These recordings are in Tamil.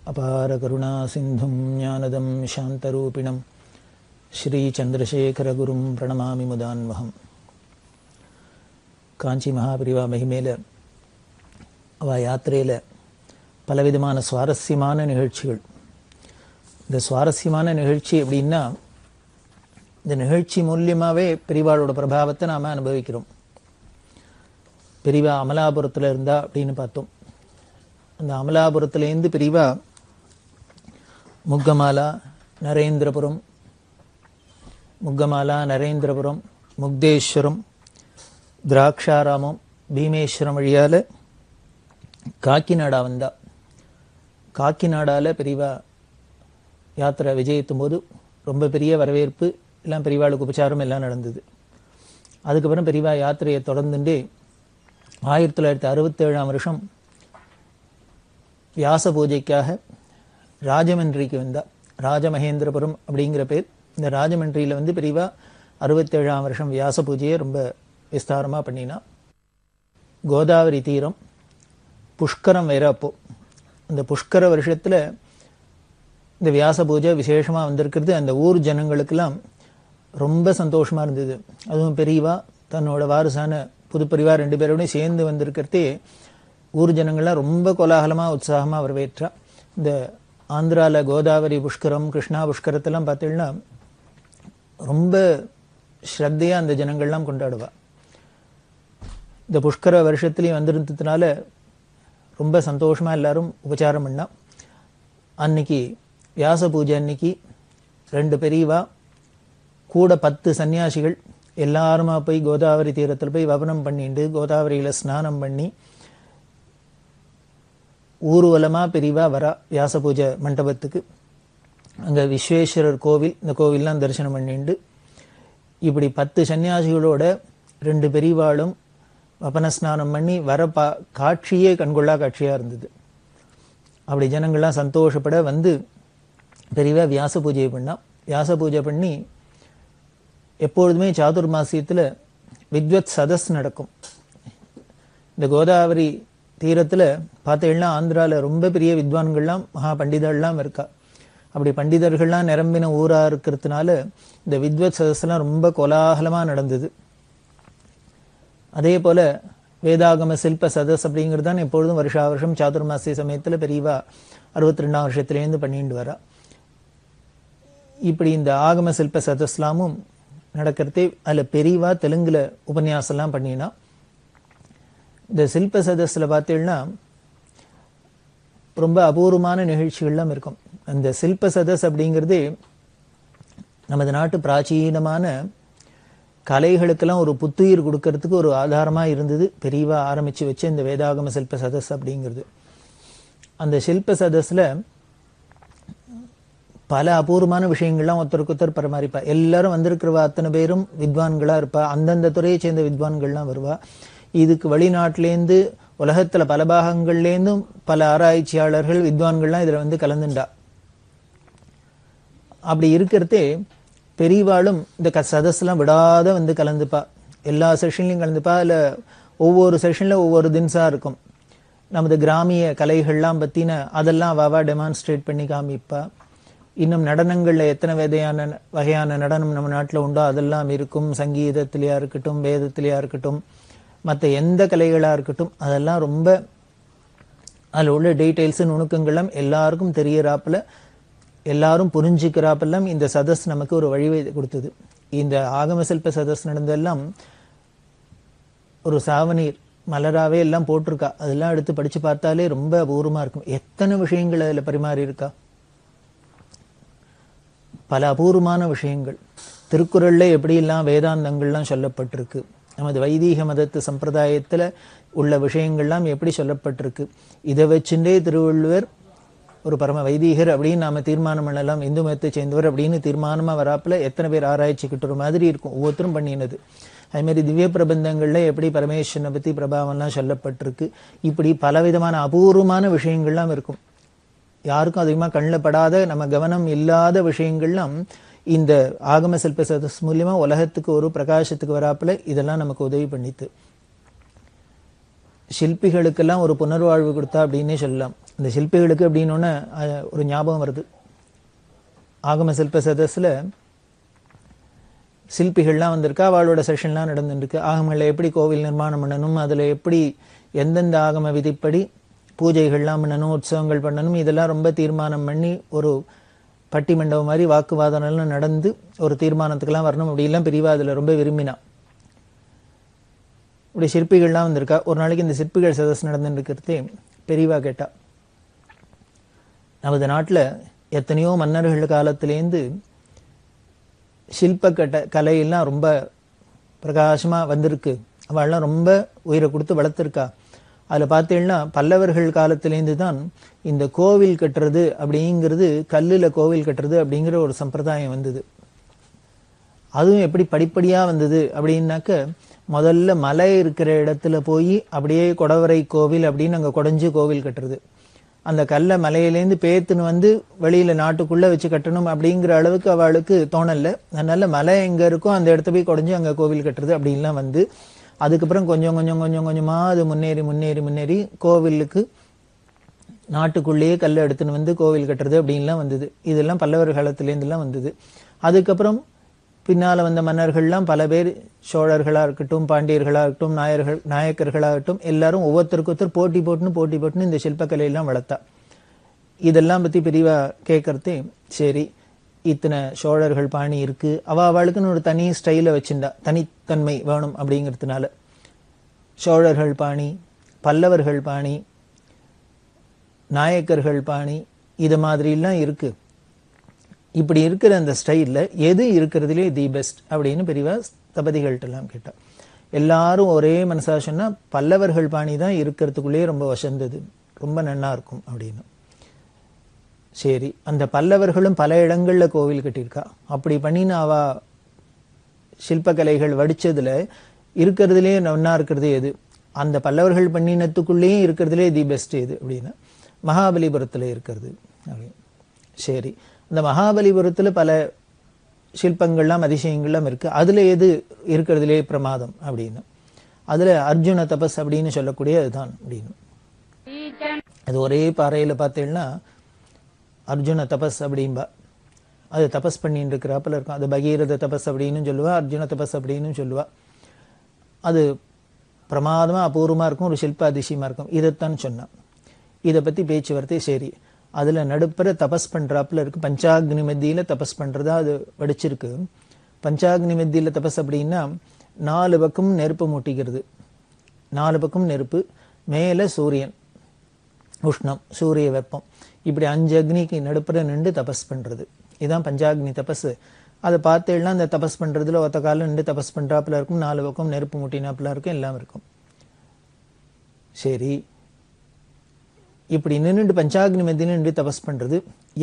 அபார கருணா சிந்தும் ஞானதம் சாந்தரூபிணம் ஸ்ரீ சந்திரசேகரகுரும் பிரணமாமி முதான்வகம். காஞ்சி மகாபிரிவா மகிமேல அவள் யாத்திரையில் பலவிதமான சுவாரஸ்யமான நிகழ்ச்சிகள். இந்த சுவாரஸ்யமான நிகழ்ச்சி எப்படின்னா, இந்த நிகழ்ச்சி மூலியமாகவே பெரிவாளோட பிரபாவத்தை நாம் அனுபவிக்கிறோம். பெரிவா அமலாபுரத்தில் இருந்தா அப்படின்னு பார்த்தோம். அந்த அமலாபுரத்துலேருந்து பெரிவா முக்கமாலா, நரேந்திரபுரம், முக்தேஸ்வரம், திராட்சாராமம், பீமேஸ்வரம் வழியால் காக்கிநாடா வந்தா. காக்கிநாடாவில் பெரிவா யாத்திரை விஜயித்தும் போது ரொம்ப பெரிய வரவேற்பு, எல்லாம் பெரிவாளுக்கு உபச்சாரம் எல்லாம் நடந்தது. அதுக்கப்புறம் பெரிவா யாத்திரையை தொடர்ந்துட்டு 1967ஆம் வருஷம் வியாச பூஜைக்காக ராஜமன்றிக்கு வந்தா. ராஜமகேந்திரபுரம் அப்படிங்கிற பேர். இந்த ராஜமன்றியில் வந்து பெரிவா 67ஆம் வருஷம் வியாச பூஜையை ரொம்ப விஸ்தாரமாக பண்ணினா. கோதாவரி தீரம், புஷ்கரம் வேற. அப்போ அந்த புஷ்கர வருஷத்தில் இந்த வியாச பூஜை விசேஷமாக வந்திருக்கிறது. அந்த ஊர் ஜனங்களுக்கெல்லாம் ரொம்ப சந்தோஷமாக இருந்தது. அதுவும் பெரியவா தன்னோட வாரிசான புதுப்பரிவார் 2 பேரோடையும் சேர்ந்து வந்திருக்கிறதே ஊர் ஜனங்கள்லாம் ரொம்ப கோலாகலமாக உற்சாகமாக வரவேற்றா. இந்த ஆந்திராவில் கோதாவரி புஷ்கரம், கிருஷ்ணா புஷ்கரத்தெல்லாம் பார்த்தீங்கன்னா ரொம்ப ஸ்ரத்தையாக அந்த ஜனங்கள்லாம் கொண்டாடுவா. இந்த புஷ்கர வருஷத்துலேயும் வந்திருந்ததுனால ரொம்ப சந்தோஷமாக எல்லாரும் உபச்சாரம் பண்ணா. அன்னைக்கு வியாச பூஜை அன்னைக்கு 2 பெரியவா கூட 10 சன்னியாசிகள் எல்லாருமா போய் கோதாவரி தீரத்தில் போய் வபனம் பண்ணிட்டு கோதாவரியில் ஸ்நானம் பண்ணி ஊர்வலமாக பெரியவா வரா வியாச பூஜை மண்டபத்துக்கு. அங்கே விஸ்வேஸ்வரர் கோவில், இந்த கோவில்லாம் தரிசனம் பண்ணிட்டு இப்படி 10 சன்னியாசிகளோட 2 பெரியவாளும் வபன ஸ்நானம் பண்ணி வர காட்சியே கண்கொள்ளா காட்சியாக இருந்தது. அப்படி ஜனங்கள்லாம் சந்தோஷப்பட வந்து பெரியவா வியாச பூஜையை பண்ணா. வியாச பூஜை பண்ணி எப்பொழுதுமே சாதுர்மாசியத்தில் வித்வத் சதஸ் நடக்கும். இந்த கோதாவரி தீரத்தில் பார்த்தீங்கன்னா ஆந்திராவில் ரொம்ப பெரிய வித்வான்கள்லாம் மகா பண்டிதர்கள்லாம் இருக்கா. அப்படி பண்டிதர்கள்லாம் நிரம்பின ஊராக இருக்கிறதுனால இந்த வித்வத் சதஸ்லாம் ரொம்ப கோலாகலமாக நடந்தது. அதே போல் வேதாகம சில்ப சதஸ் அப்படிங்கிறது தான் எப்பொழுதும் வருஷா வருஷம் சாதுர்மாசிய சமயத்தில் பெரியவா 62ஆம் வருஷத்துலேருந்து பண்ணிட்டு வரா. இப்படி இந்த ஆகம சில்ப சதஸ்லாமும் நடக்கிறதே அதில் பெரியவா தெலுங்கில் உபன்யாசம்லாம் பண்ணினா. இந்த சில்ப சதஸில் பார்த்தீங்கன்னா ரொம்ப அபூர்வமான நிகழ்ச்சிகள்லாம் இருக்கும். அந்த சில்ப சதஸ் அப்படிங்கிறது நமது நாட்டு பிராச்சீனமான கலைகளுக்கெல்லாம் ஒரு புத்துயிர் கொடுக்கறதுக்கு ஒரு ஆதாரமாக இருந்தது. பெரியவா ஆரம்பித்து வச்ச இந்த வேதாகம சில்ப சதஸ் அப்படிங்கிறது. அந்த சில்ப சதஸில் பல அபூர்வமான விஷயங்கள்லாம் ஒருத்தருக்கு ஒருத்தர் பரிமாறிப்பா. எல்லாரும் வந்திருக்கிறவா அத்தனை பேரும் வித்வான்களாக இருப்பா. அந்தந்த துறையை சேர்ந்த வித்வான்கள்லாம் வருவா. இதுக்கு வெளிநாட்டிலேருந்து உலகத்தில் பல பாகங்கள்லேருந்தும் பல ஆராய்ச்சியாளர்கள் வித்வான்கள்லாம் இதில் வந்து கலந்துண்டா. அப்படி இருக்கிறதே பெரியவாளும் இந்த சதஸ்லாம் விடாத வந்து கலந்துப்பா. எல்லா செஷன்லையும் கலந்துப்பா. இல்லை ஒவ்வொரு செஷனில் ஒவ்வொரு தின்ஸாக இருக்கும். நமது கிராமிய கலைகள்லாம் பற்றின அதெல்லாம் வாவா டெமான்ஸ்ட்ரேட் பண்ணி காமிப்பா. இன்னும் நடனங்களில் எத்தனை வகையான நடனம் நம்ம நாட்டில் உண்டோ அதெல்லாம் இருக்கும். சங்கீதத்திலையா இருக்கட்டும், வேதத்திலையா இருக்கட்டும், மற்ற எந்த கலைகளாக இருக்கட்டும், அதெல்லாம் ரொம்ப அதில் உள்ள டீட்டெயில்ஸு நுணுக்கங்கள்லாம் எல்லாருக்கும் தெரியறாப்பில், எல்லாரும் புரிஞ்சுக்கிறாப்பெல்லாம் இந்த சதஸ் நமக்கு ஒரு வழிவை கொடுத்தது. இந்த ஆகம சில்ப சதஸ் நடந்தெல்லாம் ஒரு சாவனீர் மலராகவே எல்லாம் போட்டிருக்கா. அதெல்லாம் எடுத்து படித்து பார்த்தாலே ரொம்ப அபூர்வமாக இருக்கும். எத்தனை விஷயங்கள் அதில் பரிமாறி இருக்கா. பல அபூர்வமான விஷயங்கள். திருக்குறளில் எப்படியெல்லாம் வேதாந்தங்கள்லாம் சொல்லப்பட்டிருக்கு, நமது வைதீக மதத்து சம்பிரதாயத்தில் உள்ள விஷயங்கள்லாம் எப்படி சொல்லப்பட்டிருக்கு. இதை வச்சுட்டே திருவள்ளுவர் ஒரு பரம வைதீகர் அப்படின்னு நாம் தீர்மானம் பண்ணலாம். இந்து மதத்தை சேர்ந்தவர் அப்படின்னு தீர்மானமாக வராப்பில் எத்தனை பேர் ஆராய்ச்சிக்கிட்டு ஒரு மாதிரி இருக்கும். ஒவ்வொருத்தரும் பண்ணினது. அதுமாரி திவ்ய பிரபந்தங்களில் எப்படி பரமேஸ்வரனை பற்றி பிரபாவம்லாம் சொல்லப்பட்டிருக்கு. இப்படி பலவிதமான அபூர்வமான விஷயங்கள்லாம் இருக்கும். யாருக்கும் அதிகமாக கண்ணில் படாத, நம்ம கவனம் இல்லாத விஷயங்கள்லாம் இந்த ஆகம சில்ப சதஸ் மூலியமா உலகத்துக்கு ஒரு பிரகாசத்துக்கு வராப்புல இதெல்லாம் நமக்கு உதவி பண்ணித்து. சிற்பிகளுக்கெல்லாம் ஒரு புனர்வாழ்வு கொடுத்தா அப்படின்னே சொல்லலாம். இந்த சிற்பிகளுக்கு அப்படின்னு ஒரு ஞாபகம் வருது. ஆகம சில்ப சதஸில் சிற்பிகள்லாம் வந்திருக்கா, அவளோட செஷன்லாம் நடந்துருக்கு. ஆகமங்களில் எப்படி கோவில் நிர்மாணம் பண்ணணும், அதில் எப்படி எந்தெந்த ஆகம விதிப்படி பூஜைகள்லாம் பண்ணணும், உற்சவங்கள் பண்ணணும், இதெல்லாம் ரொம்ப தீர்மானம் பண்ணி ஒரு பட்டி மண்டபம் மாதிரி வாக்குவாதம்லாம் நடந்து ஒரு தீர்மானத்துக்கெல்லாம் வரணும். அப்படிலாம் பெரியவா அதில் ரொம்ப விரும்பினா. இப்படி சிற்பிகள்லாம் வந்திருக்கா. ஒரு நாளைக்கு இந்த சிற்பிகள் சதஸ் நடந்துருக்கிறதே பெரியவா கேட்டா, நமது நாட்டில் எத்தனையோ மன்னர்கள் காலத்திலேருந்து சில்ப கலையெல்லாம் ரொம்ப பிரகாசமாக வந்திருக்கு. அவள்லாம் ரொம்ப உயிரை கொடுத்து வளர்த்துருக்கா. அதில் பார்த்தீங்கன்னா பல்லவர்கள் காலத்திலேருந்து தான் இந்த கோவில் கட்டுறது அப்படிங்கிறது, கல்லில் கோவில் கட்டுறது அப்படிங்கிற ஒரு சம்பிரதாயம் வந்தது. அதுவும் எப்படி படிப்படியாக வந்தது அப்படின்னாக்க, முதல்ல மலை இருக்கிற இடத்துல போய் அப்படியே கொடவரை கோவில் அப்படின்னு அங்கே குடஞ்சு கோவில் கட்டுறது. அந்த கல்லை மலையிலேருந்து பேத்துன்னு வந்து வெளியில் நாட்டுக்குள்ளே வச்சு கட்டணும் அப்படிங்கிற அளவுக்கு அவளுக்கு தோணலை. அதனால மலை எங்கே இருக்கோ அந்த இடத்த போய் குடஞ்சி அங்கே கோவில் கட்டுறது அப்படின்லாம் வந்து, அதுக்கப்புறம் கொஞ்சம் கொஞ்சம் கொஞ்சம் கொஞ்சமாக அது முன்னேறி முன்னேறி முன்னேறி கோவிலுக்கு நாட்டுக்குள்ளேயே கல்லை எடுத்துன்னு வந்து கோவில் கட்டுறது அப்படின்லாம் வந்தது. இதெல்லாம் பல்லவர் காலத்துலேருந்துலாம் வந்தது. அதுக்கப்புறம் பின்னால் வந்த மன்னர்கள்லாம் பல பேர், சோழர்களாக இருக்கட்டும், பாண்டியர்களாக இருக்கட்டும், நாயக்கர்களாகட்டும், எல்லாரும் ஒவ்வொருத்தருக்கு ஒருத்தர் போட்டி போட்டுன்னு இந்த சிற்பக்கலையெல்லாம் வளர்த்தா. இதெல்லாம் பற்றி பெரியவா கேட்கறதே, சரி இத்தனை சோழர்கள் பாணி இருக்கு, அவளுக்குன்னு ஒரு தனி ஸ்டைலை வச்சுண்டா, தனித்தன்மை வேணும் அப்படிங்கிறதுனால சோழர்கள் பாணி, பல்லவர்கள் பாணி, நாயக்கர்கள் பாணி, இது மாதிரிலாம் இருக்கு. இப்படி இருக்கிற அந்த ஸ்டைலில் எது இருக்கிறதுலே தி பெஸ்ட் அப்படின்னு பெரியவா ஸ்தபதிகள்கிட்டலாம் கேட்டா. எல்லாரும் ஒரே மனசா சொன்னா பல்லவர்கள் பாணி தான் இருக்கிறதுக்குள்ளேயே ரொம்ப வசந்தது, ரொம்ப நன்னா இருக்கும் அப்படின்னு. சரி, அந்த பல்லவர்களும் பல இடங்கள்ல கோவில் கட்டியிருக்கா. அப்படி பண்ணின அவ சில்பக்கலைகள் வடிச்சதுல இருக்கிறதுலே நன்னா இருக்கிறது எது, அந்த பல்லவர்கள் பண்ணினத்துக்குள்ளேயும் இருக்கிறதுலே தி பெஸ்ட் எது அப்படின்னா மகாபலிபுரத்துல இருக்கிறது அப்படின்னு. சரி, அந்த மகாபலிபுரத்தில் பல சிற்பங்கள்லாம் அதிசயங்கள்லாம் இருக்கு, அதுல எது இருக்கிறதுலே பிரமாதம் அப்படின்னு. அதுல அர்ஜுன தபஸ் அப்படின்னு சொல்லக்கூடிய அதுதான் அப்படின்னு. அது ஒரே பாறையில பார்த்தீங்கன்னா அர்ஜுன தபஸ் அப்படின்பா. அது தபஸ் பண்ணிட்டு இருக்கிறாப்புல இருக்கும். அது பகீரத தபஸ் அப்படின்னு சொல்லுவா, அர்ஜுன தபஸ் அப்படின்னு சொல்லுவா. அது பிரமாதமா அபூர்வமா இருக்கும், ஒரு சில்ப அதிசயமா இருக்கும். இதைத்தான் சொன்னான். இதை பத்தி பேச்சுவார்த்தை. சரி, அதுல நடுப்புற தபஸ் பண்றாப்புல இருக்கு. பஞ்சாக்னி மத்தியில தபஸ் பண்றதா அது வடிச்சிருக்கு. பஞ்சாக்னி மத்தியில தபஸ் அப்படின்னா 4 பக்கம் நெருப்பு மூட்டிக்கிறது, 4 பக்கம் நெருப்பு, மேல சூரியன் உஷ்ணம், சூரிய வெப்பம், இப்படி 5 அக்னிக்கு நடுப்புற நின்று தபஸ் பண்றது. இதுதான் பஞ்சாக்னி தபஸ். அதை பார்த்தேன்னா அந்த தபஸ் பண்றதுல ஒத்த காலம் நின்று தபஸ் பண்றாப்புல இருக்கும், 4 பக்கம் நெருப்பு மூட்டினாப்புல இருக்கும், எல்லாம் இருக்கும். சரி, இப்படி நின்றுட்டு பஞ்சாக்னி மத்தியில நின்று தபஸ் பண்றது,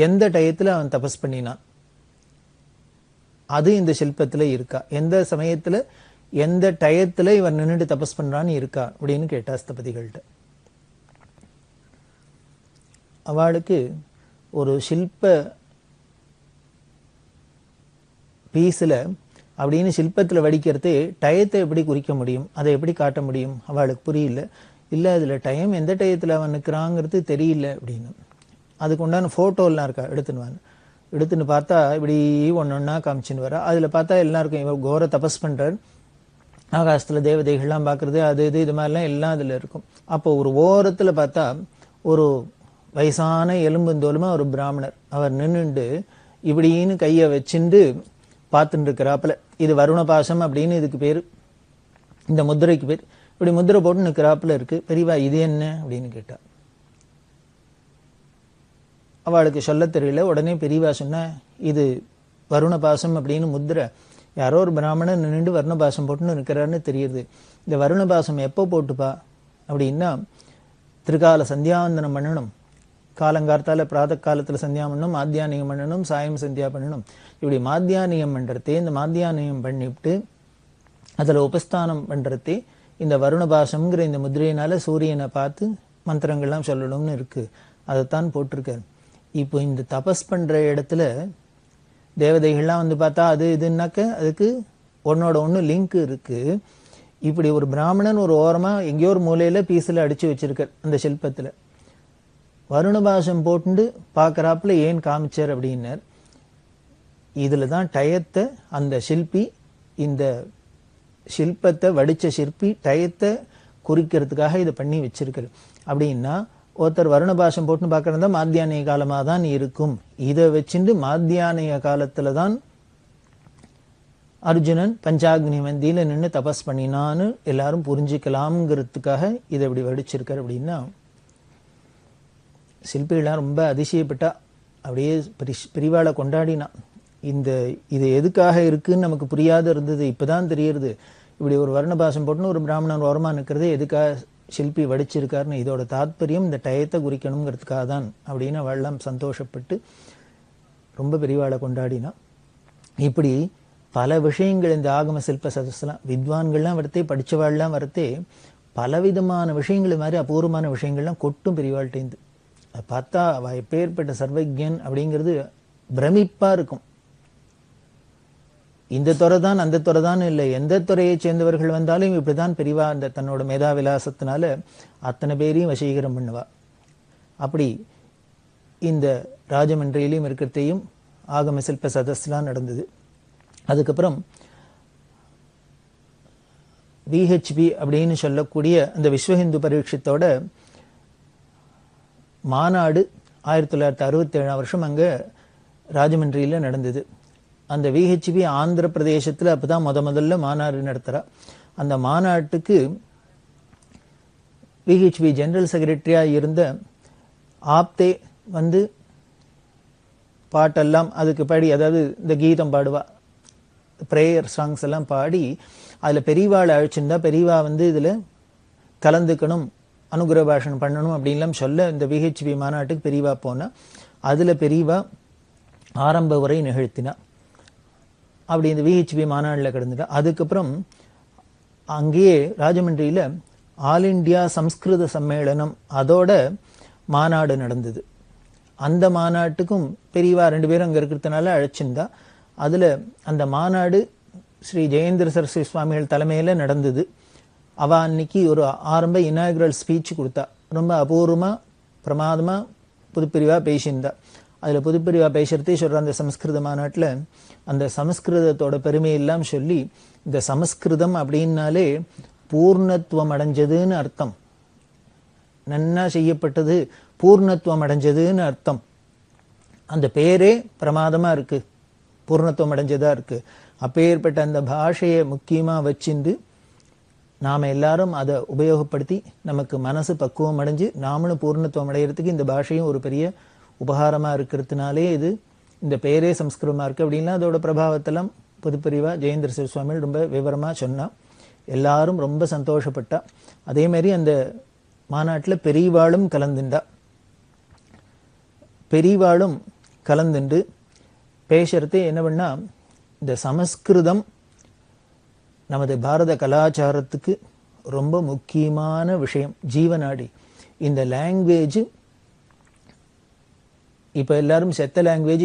எந்த டயத்துல அவன் தபஸ் பண்ணினான் அது இந்த சில்பத்துல இருக்கா, எந்த சமயத்துல எந்த டயத்துல இவன் நின்றுட்டு தபஸ் பண்றான்னு இருக்கா அப்படின்னு கேட்டா ஸ்தபதிகள்கிட்ட. அவளுக்கு ஒரு சில்ப பீஸ்ல அப்படின்னு சில்பத்துல வடிக்கிறதே டயத்தை எப்படி குறிக்க முடியும், அதை எப்படி காட்ட முடியும், அவளுக்கு புரியல. இல்லை அதில் டைம் எந்த டயத்தில் அவன் நிற்கிறாங்கிறது தெரியல அப்படின்னு. அதுக்கு உண்டான ஃபோட்டோலாம் இருக்கா, எடுத்துன்னு பார்த்தா இப்படி ஒன்றா காமிச்சின்னு வரா. அதில் பார்த்தா எல்லாருக்கும் இவர் கோர தபஸ் பண்ணுறார், ஆகாசத்தில் தேவதைகள்லாம் பார்க்குறது, அது இது மாதிரிலாம் எல்லாம் அதில் இருக்கும். அப்போ ஒரு ஓரத்தில் பார்த்தா ஒரு வயசான எலும்புந்தோலுமா ஒரு பிராமணர், அவர் நின்றுண்டு இப்படின்னு கையை வச்சுட்டு பார்த்துட்டு இருக்கிறாப்புல. இது வருண பாசம் அப்படின்னு இதுக்கு பேர், இந்த முத்திரைக்கு பேர். இப்படி முத்திரை போட்டு நிற்கிறாப்புல இருக்கு. பெரியவா இது என்ன அப்படின்னு கேட்டா. அவளுக்கு சொல்ல தெரியல. உடனே பெரியவா சொன்ன, இது வருண பாசம் அப்படின்னு முத்திரை. யாரோ ஒரு பிராமணன் நின்று வருண பாசம் போட்டுன்னு இருக்கிறான்னு தெரியுது. இந்த வருண பாசம் எப்போ போட்டுப்பா அப்படின்னா, திரிகால சந்தியாவந்தனம் பண்ணணும், காலங்காலத்தால பிராத காலத்துல சந்தியா பண்ணணும், மாத்தியானியம் பண்ணணும், சாயம் சந்தியா பண்ணணும். இப்படி மாத்தியானியம் பண்றதே, இந்த மாத்தியானியம் பண்ணிவிட்டு அதுல உபஸ்தானம் பண்றதே இந்த வருண பாசம்ங்கிற இந்த முதிரையினால சூரியனை பார்த்து மந்திரங்கள்லாம் சொல்லணும்னு இருக்கு, அதைத்தான் போட்டிருக்காரு. இப்போ இந்த தபஸ் பண்ற இடத்துல தேவதைகள்லாம் வந்து பார்த்தா அது இதுன்னாக்க அதுக்கு ஒன்னோட ஒன்று லிங்க் இருக்கு. இப்படி ஒரு பிராமணன் ஒரு ஓரமா எங்கேயோ ஒரு மூலையில பீஸில் அடிச்சு வச்சிருக்கார் அந்த சில்பத்துல. வருணபாசம் போட்டு பார்க்கறாப்புல ஏன் காமிச்சார் அப்படின்னார், இதுல தான் டயத்தை அந்த சிற்பி, இந்த சிற்பத்தை வடிச்ச சிற்பி டயத்தை குறிக்கிறதுக்காக இதை பண்ணி வச்சிருக்காரு. அப்படின்னா ஒருத்தர் வருணபாசம் போட்டு பார்க்கறதா மாத்தியானிய காலமாக தான் இருக்கும். இதை வச்சுட்டு மாத்தியானிய காலத்துல தான் அர்ஜுனன் பஞ்சாக்னி மந்தியில நின்று தபஸ் பண்ணினான்னு எல்லாரும் புரிஞ்சுக்கலாம்ங்கிறதுக்காக இதை இப்படி வடிச்சிருக்காரு. அப்படின்னா சிற்பிகள்லாம் ரொம்ப அதிசயப்பட்டா, அப்படியே பிரிவாளை கொண்டாடினா. இது எதுக்காக இருக்குன்னு நமக்கு புரியாத இருந்தது, இப்பதான் தெரியுது. இப்படி ஒரு வர்ணபாசம் போட்டுன்னு ஒரு பிராமணன் ஓரமா நிற்கிறது எதுக்காக சிற்பி வடிச்சிருக்காருன்னு. இதோட தாத்பரியம் இந்த டயத்தை குறிக்கணுங்கிறதுக்காக தான் அப்படின்னு அவள்லாம் சந்தோஷப்பட்டு ரொம்ப பெரியவாளை கொண்டாடினா. இப்படி பல விஷயங்கள் இந்த ஆகம சில்ப சதஸ்லாம் வித்வான்கள்லாம் வரத்தே, படிச்சவாள்லாம் வரத்தே பலவிதமான விஷயங்கள் மாதிரி அபூர்வமான விஷயங்கள்லாம் கொட்டும் பெரியவாள்கிட்டேருந்து. அதை பார்த்தா அவள் எப்பேற்பட்ட சர்வஜன் அப்படிங்கிறது பிரமிப்பா இருக்கும். இந்த துறை தான் அந்த துறை தான் இல்லை, எந்த துறையை சேர்ந்தவர்கள் வந்தாலும் இப்படிதான் பெரியவா அந்த தன்னோட மேதாவிலாசத்தினால அத்தனை பேரையும் வசீகரம் பண்ணுவா. அப்படி இந்த ராஜமன்றியிலையும் இருக்கிறதையும் ஆகம சில்ப சதஸ்லாம் நடந்தது. அதுக்கப்புறம் விஹெச்பி அப்படின்னு சொல்லக்கூடிய அந்த விஸ்வ ஹிந்து பரீட்சத்தோட மாநாடு 1967 வருஷம் அங்க ராஜமன்றியில நடந்தது. அந்த விஹெச்பி ஆந்திர பிரதேசத்துல அப்பதான் முதல்ல மாநாடு நடத்துறா. அந்த மாநாட்டுக்கு விஹெச்பி ஜெனரல் செக்ரட்டரியா இருந்த ஆப்தே வந்து பாட்டெல்லாம் அதுக்கு பாடி, அதாவது இந்த கீதம் பாடுவா, பிரேயர் சாங்ஸ் எல்லாம் பாடி அதுல பெரியவாளை அழைச்சிருந்தா. பெரியவா வந்து இதுல கலந்துக்கணும், அனுகிரக பாஷணம் பண்ணணும் அப்படின்லாம் சொல்ல இந்த விஹெச்பி மாநாட்டுக்கு பெரியவா போனா. அதுல பெரியவா ஆரம்ப உரை நிகழ்த்தினா. அப்படி இந்த விஹெச்பி மாநாடுல கிடந்துட்டா. அதுக்கப்புறம் அங்கேயே ராஜமன்றியில ஆல் இண்டியா சம்ஸ்கிருத சம்மேளனம் அதோட மாநாடு நடந்தது. அந்த மாநாட்டுக்கும் பெரியவா 2 பேரும் அங்க இருக்கிறதுனால அழைச்சிருந்தா. அதுல அந்த மாநாடு ஸ்ரீ ஜெயேந்திர சரஸ்வதி சுவாமிகள் தலைமையில நடந்தது. அவ அன்னைக்கு ஒரு ஆரம்ப இனாகுரல் ஸ்பீச் கொடுத்தா. ரொம்ப அபூர்வமா பிரமாதமா புதுப்பிரிவா பேசியிருந்தா. அதுல புதுப்பிரிவா பேசுறதே சொல்ற அந்த சமஸ்கிருத மாநாட்டுல அந்த சமஸ்கிருதத்தோட பெருமையெல்லாம் சொல்லி, இந்த சமஸ்கிருதம் அப்படின்னாலே பூர்ணத்துவம் அடைஞ்சதுன்னு அர்த்தம், நன்னா செய்யப்பட்டது, பூர்ணத்துவம் அடைஞ்சதுன்னு அர்த்தம். அந்த பேரே பிரமாதமா இருக்கு, பூர்ணத்துவம் அடைஞ்சதா இருக்கு. அப்பேற்பட்ட அந்த பாஷையை முக்கியமா வச்சிருந்து நாம எல்லாரும் அதை உபயோகப்படுத்தி நமக்கு மனசு பக்குவம் அடைஞ்சு நாமளும் பூர்ணத்துவம் அடைகிறதுக்கு இந்த பாஷையும் ஒரு பெரிய உபகாரமா இருக்கிறதுனாலே இது இந்த பேரே சம்ஸ்கிருதமா இருக்கு அப்படின்னா அதோட பிரபாவத்தெல்லாம் புதுப்பிரிவா ஜெயேந்திர சரஸ்வதி சுவாமிகள் ரொம்ப விவரமா சொன்னா. எல்லாரும் ரொம்ப சந்தோஷப்பட்டா. அதே மாதிரி அந்த மாநாட்டில் பெரியவாளும் கலந்துண்டா. பெரியவாளும் கலந்துண்டு பேசுறதே என்ன பண்ணா, இந்த சமஸ்கிருதம் நமது பாரத கலாச்சாரத்துக்கு ரொம்ப முக்கியமான விஷயம், ஜீவநாடி. இந்த லாங்குவேஜ் இப்ப எல்லாரும் செத்த லாங்குவேஜ்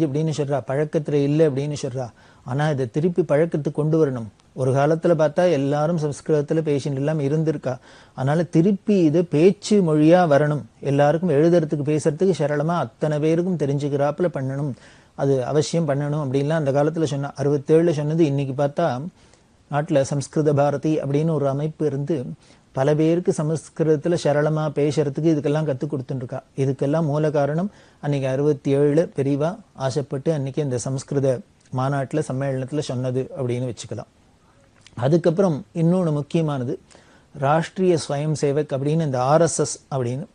அப்படின்னு சொல்றா, பழக்கத்துல இல்லை அப்படின்னு சொல்றா. ஆனா இதை திருப்பி பழக்கத்துக்கு கொண்டு வரணும். ஒரு காலத்துல பார்த்தா எல்லாரும் சம்ஸ்கிருதத்துல பேசிட்டு எல்லாம் இருந்திருக்கா. அதனால திருப்பி இது பேச்சு மொழியா வரணும். எல்லாருக்கும் எழுதுறதுக்கு பேசுறதுக்கு சரளமா அத்தனை பேருக்கும் தெரிஞ்சுக்கிறாப்புல பண்ணணும், அது அவசியம் பண்ணணும் அப்படின்லாம் அந்த காலத்துல சொன்னா. 67 சொன்னது. இன்னைக்கு பார்த்தா நாட்டுல சம்ஸ்கிருத பாரதி அப்படின்னு ஒரு அமைப்பு இருந்து பல பேருக்கு சமஸ்கிருதத்துல சரளமா பேசுறதுக்கு இதுக்கெல்லாம் கற்றுக் கொடுத்துருக்கா. இதுக்கெல்லாம் மூல காரணம் அன்னைக்கு 67 பெரியவா ஆசைப்பட்டு அன்னைக்கு இந்த சமஸ்கிருத மாநாட்டுல சம்மேளனத்துல சொன்னது அப்படின்னு வச்சுக்கலாம். அதுக்கப்புறம் இன்னொன்று முக்கியமானது, ராஷ்ட்ரிய ஸ்வயம் சேவக் அப்படின்னு இந்த ஆர்எஸ்எஸ் அப்படின்னு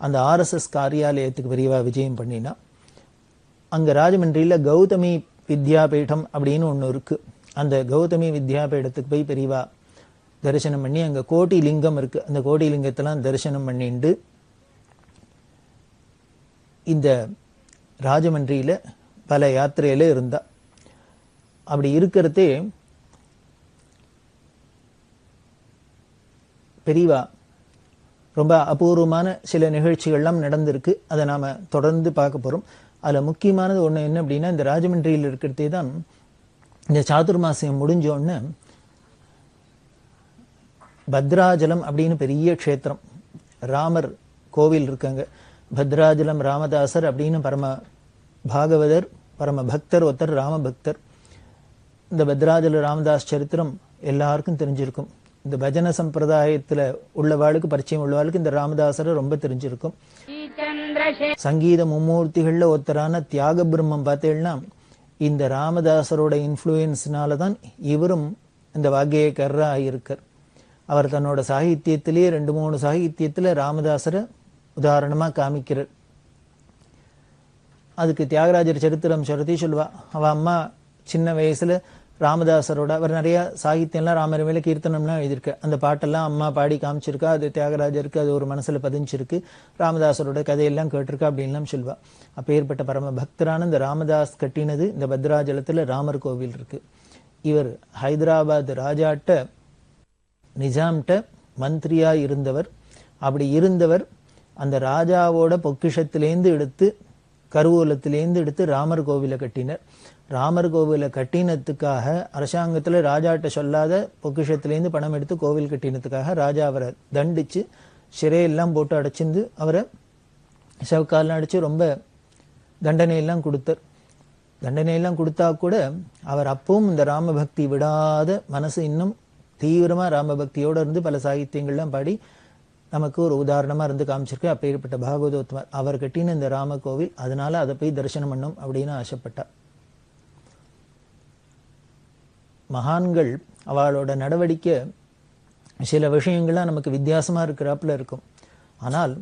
அந்த ஆர்எஸ்எஸ் காரியாலயத்துக்கு பெரியவா விஜயம் பண்ணினா. அங்க ராஜமன்றியில கௌதமி வித்யாபீடம் அப்படின்னு ஒன்று இருக்கு. அந்த கௌதமி வித்யாபீடத்துக்கு போய் பெரியவா தரிசனம் பண்ணி, அங்க கோட்டி லிங்கம் இருக்கு, அந்த கோட்டி லிங்கத்தெல்லாம் தரிசனம் பண்ணிண்டு இந்த ராஜமன்றியில பல யாத்திரையில இருந்தா. அப்படி இருக்கிறதே பெரியவா ரொம்ப அபூர்வமான சில நிகழ்ச்சிகள்லாம் நடந்திருக்கு. அதை நாம தொடர்ந்து பார்க்க போறோம். அதுல முக்கியமானது ஒண்ணு என்ன அப்படின்னா, இந்த ராஜமன்றியில் இருக்கிறதே தான் இந்த சாதுர்மாசியம் முடிஞ்சோன்னு பத்ராஜலம் அப்படின்னு பெரிய க்ஷேத்திரம், ராமர் கோவில் இருக்காங்க. பத்ராஜலம் ராமதாசர் அப்படின்னு பரம பாகவதர் பரம பக்தர் ஒருத்தர் ராமபக்தர். இந்த பத்ராஜல ராமதாஸ் சரித்திரம் எல்லாருக்கும் தெரிஞ்சிருக்கும். இந்த பஜன சம்பிரதாயத்துல உள்ளவாளுக்கு பரிச்சயம் உள்ளவாளுக்கு இந்த ராமதாசரை ரொம்ப தெரிஞ்சிருக்கும். சங்கீத மும்மூர்த்திகள்ல ஒருத்தரான தியாக பிரம்மம் பார்த்தீங்கன்னா இந்த ராமதாசரோட இன்ஃப்ளூயன்ஸ்னால தான் இவரும் இந்த வாக்கியக்காரரா ஆகியிருக்கார். அவர் தன்னோட சாகித்யத்திலேயே 2-3 சாகித்யத்துல ராமதாசரை உதாரணமா காமிக்கிறார். அதுக்கு தியாகராஜர் சரித்திரம் சொல்லுவா. அவ அம்மா சின்ன வயசுல ராமதாசரோட அவர் நிறைய சாகித்யம்லாம் ராமர் மேல கீர்த்தனம்லாம் எழுதியிருக்கு. அந்த பாட்டெல்லாம் அம்மா பாடி காமிச்சிருக்கா. அது தியாகராஜருக்கு அது ஒரு மனசுல பதிஞ்சிருக்கு. ராமதாசரோட கதையெல்லாம் கேட்டிருக்கா அப்படின்லாம் சொல்வா. அப்பேற்பட்ட பரம பக்தரான இந்த ராமதாஸ் கட்டினது இந்த பத்ராஜலத்துல ராமர் கோவில் இருக்கு. இவர் ஹைதராபாத் ராஜாட்ட நிஜாம்கிட்ட மந்திரியா இருந்தவர். அப்படி இருந்தவர் அந்த ராஜாவோட பொக்கிஷத்திலேருந்து எடுத்து கருவூலத்திலேருந்து எடுத்து ராமர் கோவிலை கட்டினர். ராமர் கோவிலை கட்டினத்துக்காக அரசாங்கத்துல ராஜாட்ட சொல்லாத பொக்கிஷத்திலேருந்து பணம் எடுத்து கோவில் கட்டினத்துக்காக ராஜா அவரை தண்டிச்சு சிறையெல்லாம் போட்டு அடைச்சிருந்து அவரை செவக்காலாம் அடிச்சு ரொம்ப தண்டனையெல்லாம் கொடுத்தார். தண்டனையெல்லாம் கொடுத்தா கூட அவர் அப்பவும் இந்த ராமபக்தி விடாத மனசு இன்னும் தீவிரமா ராமபக்தியோட இருந்து பல சாகித்யங்கள்லாம் பாடி நமக்கு ஒரு உதாரணமா இருந்து காமிச்சிருக்கு. அப்பேற்பட்ட பாகவதோத்தமர் அவர் கட்டின இந்த ராம கோவில், அதனால அதை போய் தரிசனம் பண்ணும் அப்படின்னு ஆசைப்பட்டார். மகான்கள் அவளோட நடவடிக்கை சில விஷயங்கள்லாம் நமக்கு வித்தியாசமா இருக்கிறாப்புல இருக்கும். ஆனால்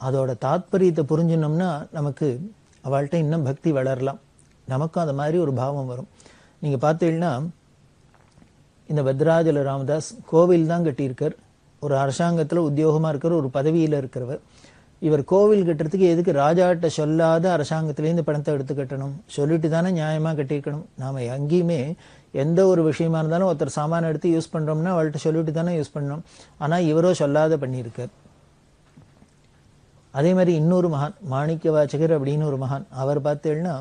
அதோட தாத்பரியத்தை புரிஞ்சினோம்னா நமக்கு அவள்கிட்ட இன்னும் பக்தி வளரலாம். நமக்கும் அந்த மாதிரி ஒரு பாவம் வரும். நீங்க பார்த்தீங்கன்னா இந்த பத்ராஜல ராமதாஸ் கோவில் தான் கட்டியிருக்கார். ஒரு அரசாங்கத்துல உத்தியோகமா இருக்கிற ஒரு பதவியில இருக்கிறவர். இவர் கோவில் கட்டுறதுக்கு எதுக்கு ராஜாட்ட சொல்லாத அரசாங்கத்திலேருந்து பணத்தை எடுத்து கட்டணும்? சொல்லிட்டு தானே நியாயமா கட்டியிருக்கணும். நாம எங்கேயுமே எந்த ஒரு விஷயமா இருந்தாலும் ஒருத்தர் சாமான எடுத்து யூஸ் பண்றோம்னா அவள்கிட்ட சொல்லிட்டு தானே யூஸ் பண்ணணும். ஆனா இவரோ சொல்லாத பண்ணியிருக்கார். அதே மாதிரி இன்னொரு மகான் மாணிக்க வாசகர் அப்படின்னு ஒரு மகான், அவர் பார்த்தேன்னா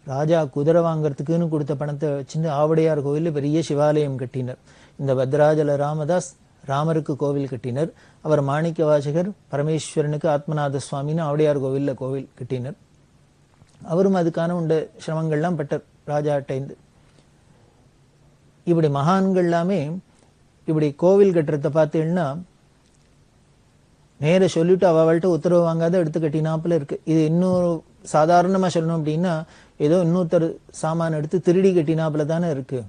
ராஜா குதிரை வாங்கறதுக்குன்னு கொடுத்த பணத்தை வச்சுட்டு ஆவடையார் கோவில்ல பெரிய சிவாலயம் கட்டினர். இந்த பத்ராஜல ராமதாஸ் ராமருக்கு கோவில் கட்டினர். அவர் மாணிக்க வாசகர் பரமேஸ்வரனுக்கு ஆத்மநாத சுவாமின்னு ஆவடையார் கோவில்ல கோவில் கட்டினர். அவரும் அதுக்கான உண்ட சிரமங்கள்லாம் பட்டார் ராஜாட்டேந்து. இப்படி மகான்கள் எல்லாமே இப்படி கோவில் கட்டுறத பார்த்தீங்கன்னா நேர சொல்லிட்டு அவள்கிட்ட உத்தரவு வாங்காத எடுத்து கட்டினாப்புல இருக்கு. இது இன்னொரு சாதாரணமா சொல்லணும் அப்படின்னா ஏதோ இன்னொருத்தர் சாமான எடுத்து திருடி கட்டினாப்புல தானே இருக்கு.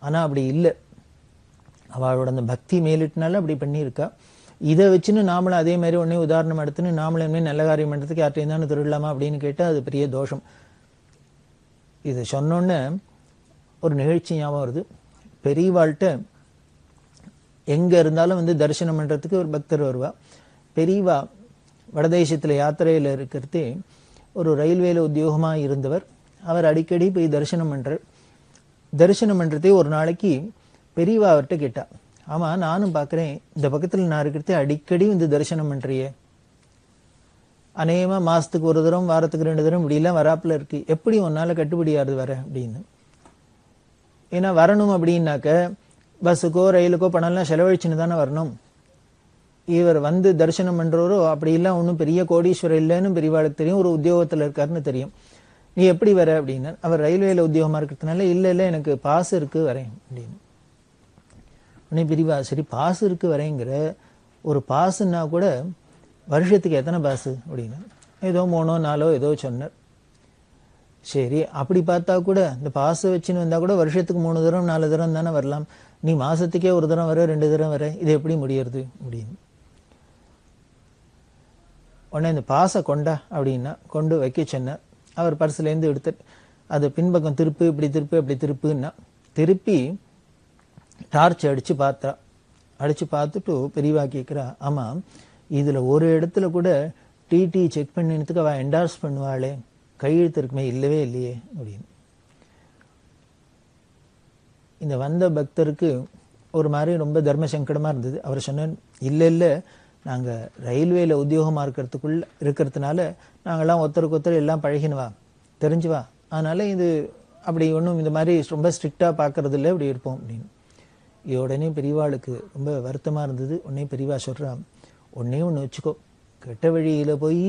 ஆனா அப்படி இல்லை. அவளோட அந்த பக்தி மேலிட்டுனால அப்படி பண்ணியிருக்கா. இதை வச்சுன்னு நாமளும் அதே மாதிரி உடனே உதாரணம் எடுத்துன்னு நாமளும் இனிமேல் நல்ல காரியம் பண்றதுக்கு யார்ட்டையும் தானே திருடலாமா அப்படின்னு கேட்டால் அது பெரிய தோஷம். இது சொன்னோன்னே ஒரு நிகழ்ச்சி ஞாபகம் வருது. பெரியவாள்கிட்ட எங்க இருந்தாலும் வந்து தரிசனம் பண்றதுக்கு ஒரு பக்தர் வருவா. பெரியவா வடதேசத்துல யாத்திரையில இருக்கிறதே ஒரு ரயில்வேல உத்தியோகமா இருந்தவர். அவர் அடிக்கடி போய் தரிசனம் பண்றார். தரிசனம் பண்றதே ஒரு நாளைக்கு பெரியவா அவர்கிட்ட கேட்டா, ஆமா நானும் பாக்குறேன் இந்த பக்கத்துல நான் இருக்கிறதே அடிக்கடி வந்து தரிசனம் பண்றியே, அநேகமா மாசத்துக்கு ஒரு தரம் வாரத்துக்கு 2 தரம் இப்படி எல்லாம் வராப்புல இருக்கு, எப்படி உன்னால கட்டுப்படியாரு வர அப்படின்னு. ஏன்னா வரணும் அப்படின்னாக்க பஸ்ஸுக்கோ ரயிலுக்கோ பணம்லாம் செலவழிச்சுன்னு தானே வரணும். இவர் வந்து தரிசனம் பண்றவரோ அப்படி எல்லாம் ஒன்றும் பெரிய கோடீஸ்வரர் இல்லைன்னு பெரியவாளுக்கு தெரியும், ஒரு உத்தியோகத்துல இருக்காருன்னு தெரியும். நீ எப்படி வர அப்படின்னு. அவர் ரயில்வேல உத்தியோகமா இருக்கிறதுனால இல்ல இல்ல எனக்கு பாஸ் இருக்கு வரேன் அப்படின்னு. உடனே பிரிவா சரி பாஸ் இருக்கு வரேங்கிற, ஒரு பாஸ்ன்னா கூட வருஷத்துக்கு எத்தனை பாஸ் அப்படின்னு ஏதோ 3 4 ஏதோ சொன்னார். சரி அப்படி பார்த்தா கூட இந்த பாஸ் வச்சுன்னு வந்தா கூட வருஷத்துக்கு 3 தரம் 4 தரம் தானே வரலாம். நீ மாசத்துக்கே ஒரு தரம் வர 2 தரம் வர, இது எப்படி முடியறது அப்படின்னு. உடனே இந்த பாஸை கொண்டா அப்படின்னா கொண்டு வைக்க சொன்னார். அவர் பர்ஸ்லேருந்து எடுத்து அது பின்பக்கம் திருப்பு, இப்படி திருப்பு அப்படி திருப்புன்னா திருப்பி டார்ச் அடிச்சு பார்த்தா. அடிச்சு பார்த்துட்டு பெரியவா கேட்கிறா, ஆமா இதுல ஒரு இடத்துல கூட டிடி செக் பண்ணினதுக்கு அவ என்டார்ஸ் பண்ணுவாளே, கையெழுத்து இருக்குமே, இல்லவே இல்லையே அப்படின்னு. இந்த வந்த பக்தருக்கு ஒரு மாதிரி ரொம்ப தர்ம சங்கடமா இருந்தது. அவர் சொன்ன இல்ல இல்ல நாங்க ரயில்வேல உத்தியோகமா இருக்கிறதுனால நாங்கெல்லாம் ஒருத்தருக்கு ஒருத்தர் எல்லாம் பழகினவா தெரிஞ்சுவா, அதனால இது அப்படி ஒன்றும் இந்த மாதிரி ரொம்ப ஸ்ட்ரிக்டா பாக்குறது இல்லை, இப்படி இருப்போம் அப்படின்னு. உடனே பெரியவாளுக்கு ரொம்ப வருத்தமா இருந்தது. உடனே பெரியவா சொல்றா, ஒண்ணே ஒன்று வச்சுக்கோ, கெட்ட வழியில் போய்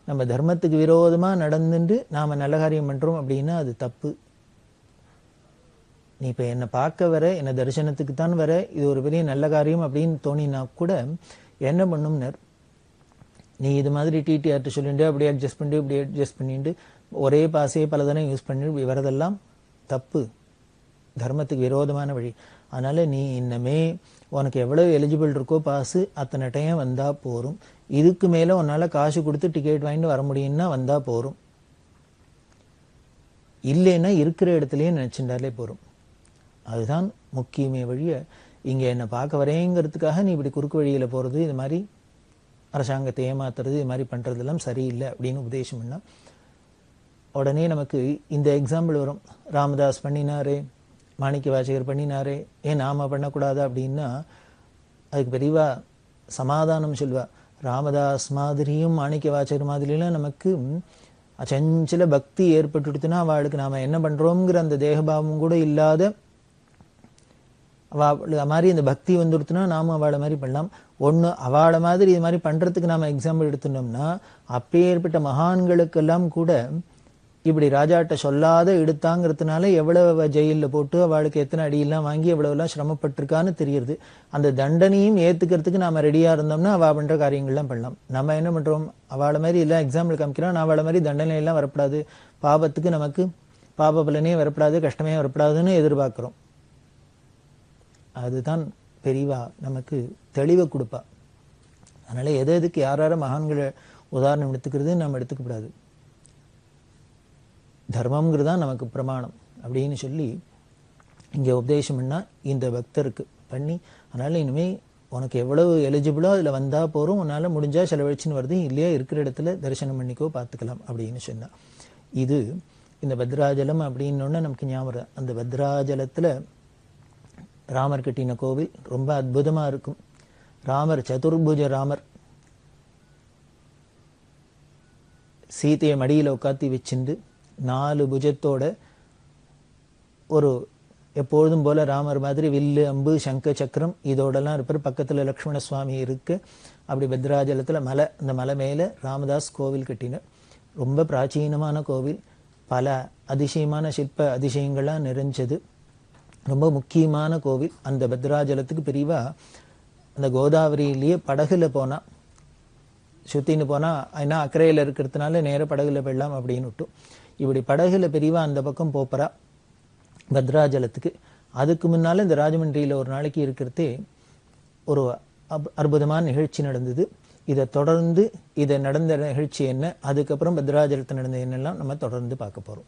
நம்ம தர்மத்துக்கு விரோதமாக நடந்துட்டு நாம் நல்ல காரியம் பண்ணுறோம் அப்படின்னா அது தப்பு. நீ இப்போ என்னை பார்க்க வர, என்னை தரிசனத்துக்கு தான் வர, இது ஒரு பெரிய நல்ல காரியம் அப்படின்னு தோணினா கூட என்ன பண்ணும்னர், நீ இது மாதிரி டிடிஆர்ட்டு சொல்லிட்டு அப்படியே அட்ஜஸ்ட் பண்ணிட்டு இப்படி அட்ஜஸ்ட் பண்ணிட்டு ஒரே பாசையை பல தானே யூஸ் பண்ணி இப்படி வரதெல்லாம் தப்பு, தர்மத்துக்கு விரோதமான வழி. அதனால நீ இன்னமே உனக்கு எவ்வளவு எலிஜிபிள் இருக்கோ பாசு அத்தனை டைம் வந்தா போரும். இதுக்கு மேல உன்னால காசு கொடுத்து டிக்கெட் வாங்கிட்டு வர முடியும்னா வந்தா போரும், இல்லைன்னா இருக்கிற இடத்துலயே நினைச்சுட்டாலே போரும். அதுதான் முக்கியமே வழிய இங்க என்ன பார்க்க வரேங்கிறதுக்காக நீ இப்படி குறுக்கு வழியில போறது, இது மாதிரி அரசாங்கத்தை ஏமாத்துறது, இது மாதிரி பண்றதெல்லாம் சரியில்லை அப்படின்னு உபதேசம் பண்ணா உடனே நமக்கு இந்த எக்ஸாம்பிள் வரும். ராமதாஸ் பண்ணினாரே, மாணிக்க வாசகர் பண்ணினாரே, ஏன் நாம பண்ணக்கூடாது அப்படின்னா அதுக்கு பெரியவா சமாதானம் சொல்வா. ராமதாஸ் மாதிரியும் மாணிக்க வாசகர் மாதிரிலாம் நமக்கு அச்சஞ்சல பக்தி ஏற்பட்டுடுத்துன்னா அவளுக்கு நாம என்ன பண்றோம்ங்கிற அந்த தேகபாவம் கூட இல்லாத அவள் மாதிரி இந்த பக்தி வந்துடுத்துனா நாம அவளை மாதிரி பண்ணலாம். ஒன்று அவளை மாதிரி இது மாதிரி பண்றதுக்கு நாம எக்ஸாம்பிள் எடுத்துட்டோம்னா அப்பேற்பட்ட மகான்களுக்கெல்லாம் கூட இப்படி ராஜாட்ட சொல்லாத எடுத்தாங்கிறதுனால எவ்வளவு ஜெயிலில் போட்டு அவளுக்கு எத்தனை அடியெல்லாம் வாங்கி எவ்வளவுலாம் சிரமப்பட்டிருக்கான்னு தெரியுது. அந்த தண்டனையும் ஏத்துக்கிறதுக்கு நாம ரெடியா இருந்தோம்னா அவ பண்ற காரியங்கள்லாம் பண்ணலாம். நம்ம என்ன பண்றோம், அவளை மாதிரி எல்லாம் எக்ஸாம்பிள் காமிக்கிறோம், அவளை மாதிரி தண்டனை எல்லாம் வரப்படாது, பாபத்துக்கு நமக்கு பாப பலனே வரப்படாது, கஷ்டமே வரப்படாதுன்னு எதிர்பார்க்கிறோம். அதுதான் பெரியவா நமக்கு தெளிவை கொடுப்பா. அதனால எதுக்கு யாரார மகான்களை உதாரணம் எடுத்துக்கிறது நம்ம எடுத்துக்கூடாது, தர்மம்ங்கிறது தான் நமக்கு பிரமாணம் அப்படின்னு சொல்லி இங்கே உபதேசம் பண்ணா இந்த பக்தருக்கு பண்ணி. அதனால இனிமே உனக்கு எவ்வளவு எலிஜிபிளோ அதில் வந்தா போறோம், உன்னால முடிஞ்சா செலவழிச்சுன்னு வருது, இல்லையா இருக்கிற இடத்துல தரிசனம் பண்ணிக்கோ பார்த்துக்கலாம் அப்படின்னு சொன்னா. இது இந்த பத்ராஜலம் அப்படின்னோடனே நமக்கு ஞாபகம், அந்த பத்ராஜலத்துல ராமர் கட்டின கோவில் ரொம்ப அற்புதமா இருக்கும். ராமர் சதுர்புஜ ராமர், சீதையை மடியில உட்காத்தி வச்சுண்டு 4 புஜத்தோட ஒரு எப்பொழுதும் போல ராமர் மாதிரி வில்லு அம்பு சங்க சக்கரம் இதோடலாம் இருப்பார். பக்கத்துல லக்ஷ்மண சுவாமி இருக்கு. அப்படி பத்ராஜலத்துல மலை, அந்த மலை மேல ராமதாஸ் கோவில் கட்டினார். ரொம்ப பிராச்சீனமான கோவில், பல அதிசயமான சிற்ப அதிசயங்கள்லாம் நிறைஞ்சது, ரொம்ப முக்கியமான கோவில். அந்த பத்ராஜலத்துக்கு பெரியவா அந்த கோதாவரியிலேயே படகுல போனா, சுத்தின்னு போனா ஏன்னா அக்கறையில இருக்கிறதுனால நேர படகுல போயிடலாம் அப்படின்னு விட்டு இப்படி படகுல பெரியவா அந்த பக்கம் போப்பறா பத்ராஜலத்துக்கு. அதுக்கு முன்னால இந்த ராஜமன்றியில ஒரு நாளைக்கு இருக்கிறதே ஒரு அற்புதமான நிகழ்ச்சி நடந்தது. இதை தொடர்ந்து இதை நடந்த நிகழ்ச்சி என்ன, அதுக்கப்புறம் பத்ராஜலத்தில் நடந்த என்னெல்லாம் நம்ம தொடர்ந்து பார்க்க போறோம்.